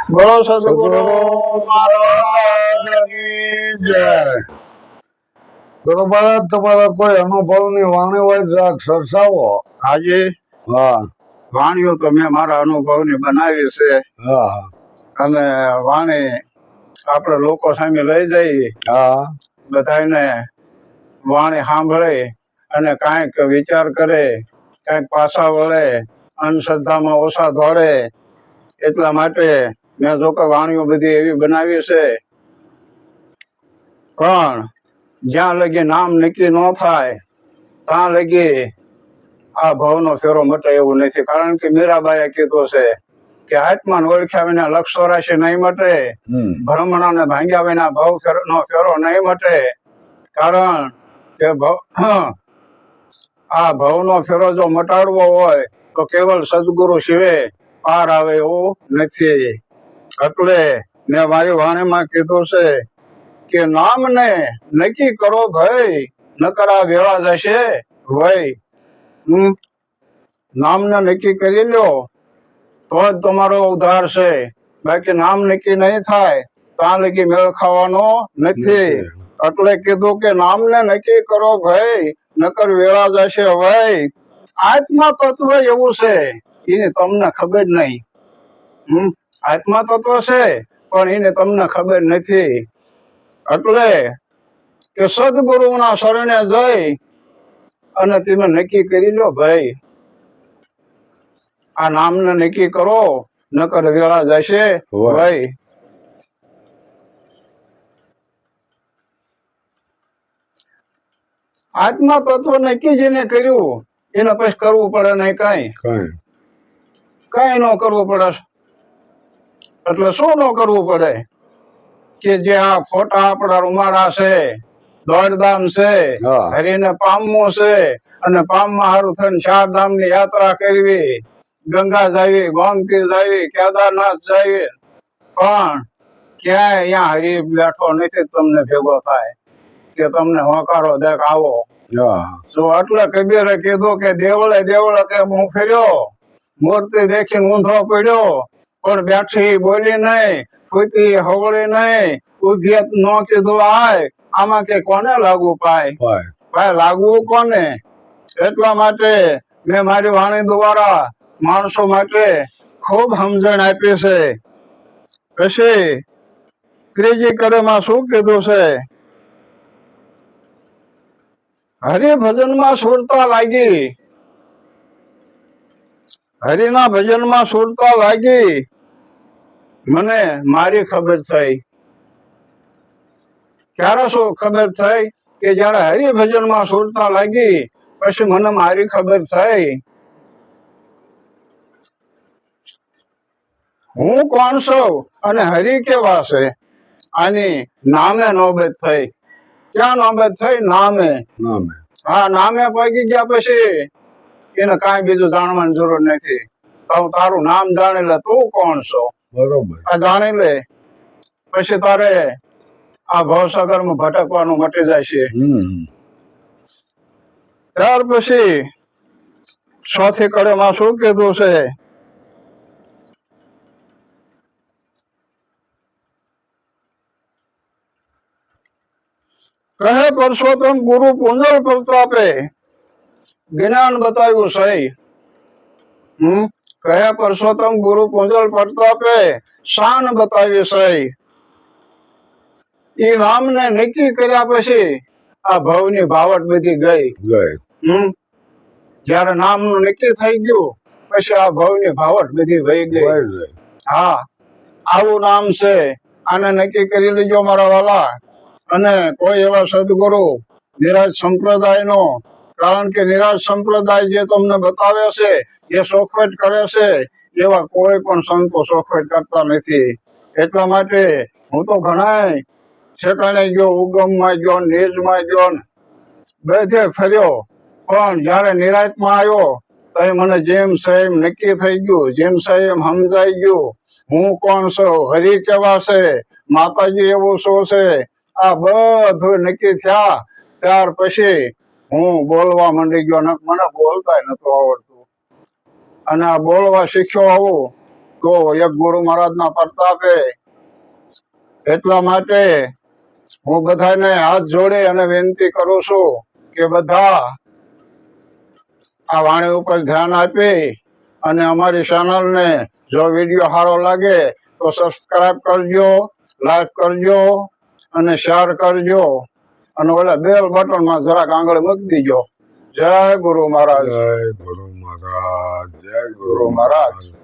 બોલો સદગુરુ મહારાજની જય। બરોબર, તમારા કોઈ અનુભવની વાણી હોય જરાક સરસાવો। આજે હા વાણીઓ તો મેં મારા અનુભવની બનાવી છે, હા અને વાણી આપણે લોકો સામે લઈ જઈએ, હા બધાને વાણી સાંભળે અને કાંઈક વિચાર કરે, કાંઈક પાછા વળે, અંધશ્રદ્ધામાં ઓછા દોડે, એટલા માટે મેં જો કે વાણીઓ બધી એવી બનાવી છે। પણ જ્યાં લગી નામ નક્કી ન થાય ત્યાં લગી આ ભવનો ફેરો મટે એવું નથી। કારણ કે મીરાબાઈએ કીધું છે કે આત્માને ઓળખ્યા વિના લક્ષ 84 નહીં મટે, ભ્રમણાને ભાંગ્યા વિના ભવ નો ફેરો નહીં મટે। કારણ કે આ ભવનો ફેરો જો મટાડવો હોય તો કેવલ સદગુરુ સિવાય પાર આવે એવું નથી। એટલે મેં મારી વાણીમાં કીધું છે કે નામને નક્કી કરો ભાઈ, નકર આ વેળા જશે ભાઈ। નામને નક્કી કરી લ્યો તો જ તમારો ઉદ્ધાર છે, બાકી નામ નક્કી નહીં થાય ત્યાં લગી મેળ ખાવાનો નથી। એટલે કીધું કે નામને નક્કી કરો ભાઈ, નકર વેળા જશે ભાઈ। આત્મા તત્વ એવું છે એની તમને ખબર નહીં। આત્મા તત્વ છે પણ એને તમને ખબર નથી। એટલે કે સદગુરુના શરણે જઈ અને તમે નક્કી કરી લો ભાઈ, આ નામને નક્કી કરો નકર વેળા જશે ભાઈ। આત્મા તત્વ નક્કી જેને કર્યું એને પછી કરવું પડે નહીં કઈ ન કરવું પડે। એટલે શું ન કરવું પડે કે જે આ ખોટા આપણા રૂમાડા છે, દોડધામ છે, હરિને પામવું છે અને પામવા હારું થઈને 4 ધામની યાત્રા કરવી, ગંગા જાવી, ગોમતી જાવી, કેદારનાથ જાવી, પણ ક્યાંય અહીંયા હરિ બેઠો નથી તમને ભેગો થાય કે તમને હોકારો દેખ આવો। જો એટલે કબીરે કીધું કે દેવળે દેવળે કે હું ફર્યો, મૂર્તિ દેખીને ઊંધો પડ્યો, પણ બેઠી બોલી નહીં, ફૂતી હવળી નહીં, ઉભી ન કીધું આય, આમાં કે કોને લાગુ પાય ભાઈ, લાગવું કોને? એટલા માટે મેં મારી વાણી દ્વારા માણસો માટે ખૂબ સમજણ આપી છે। પછી ત્રીજી કડીમાં શું કીધું છે? હરિભજનમાં સુરતા લાગી, હરિના ભજનમાં સુરતા લાગી, મને મારી ખબર થઈ। ક્યારે શું ખબર થઈ? કે જયારે હરિભજનમાં સુરતા લાગી પછી મને મારી ખબર થઈ હું કોણ છું અને હરિ કેવા છે। આની નામે નોબત થઈ। ક્યાં નોબત થઈ? નામે। હા, નામે પગી ગયા પછી એને કાંઈ બીજું જાણવાની જરૂર નથી। તારું નામ જાણી લે, તું કોણ છો બરોબર આ જાણી લે, પછી તારે આ ભવસાગરમાં ભટકવાનું મટી જાય છે। ત્યાર પછી ચોથી કડીમાં શું કીધું છે? કહે પરસોત્તમ ગુરુ પુંજલ પ્રતાપે જ્ઞાન બતાવ્યું સહી। કહે પરસોત્તમ ગુરુ પુંજલ પ્રતાપે શાન બતાવી સહી। એ નામને નક્કી કર્યા પછી આ ભવની ભાવટ બધી ગઈ। જયારે નામનું નક્કી થઈ ગયું પછી આ ભવની ભાવટ બધી વહી ગઈ। હા, આવું નામ છે, આને નક્કી કરી લેજો મારા વાલા। અને કોઈ એવા સદગુરુ નિરાજ સંપ્રદાયનો, કારણ કે નિરાજ સંપ્રદાય જે તમને બતાવે છે, જે ચોખવટ કરે છે, એવા કોઈ પણ સંતો ચોખવટ કરતા નથી। એટલા માટે હું તો ઘણાય ઠેકાણે ગયો, ઉગમમાં ગયો, નીચમાં ગયો, બધે ફર્યો, પણ જયારે નિરાજમાં આવ્યો તો મને જેમ છે એમ નક્કી થઈ ગયું, જેમ છે એમ સમજાઈ ગયું હું કોણ છું, હરિ કેવા છે, માતાજી એવું શું છે, આ બધું નક્કી થયા। ત્યાર પછી હું બોલવા માંડી ગયો, મને બોલતા નતું આવડતું, અને આ બોલવા શીખ્યો આવું તો એક ગુરુ મહારાજના પ્રતાપે. એટલા માટે હું બધાને હાથ જોડી અને વિનંતી કરું છું કે બધા આ વાણી ઉપર ધ્યાન આપી અને અમારી ચેનલને જો વિડીયો સારો લાગે તો સબસ્ક્રાઇબ કરજો, લાઈક કરજો અને શેર કરજો અને ઓલા બેલ બટનમાં જરાક આંગળી મૂકી દીજો. જય ગુરુ મહારાજ. જય ગુરુ મહારાજ. જય ગુરુ મહારાજ.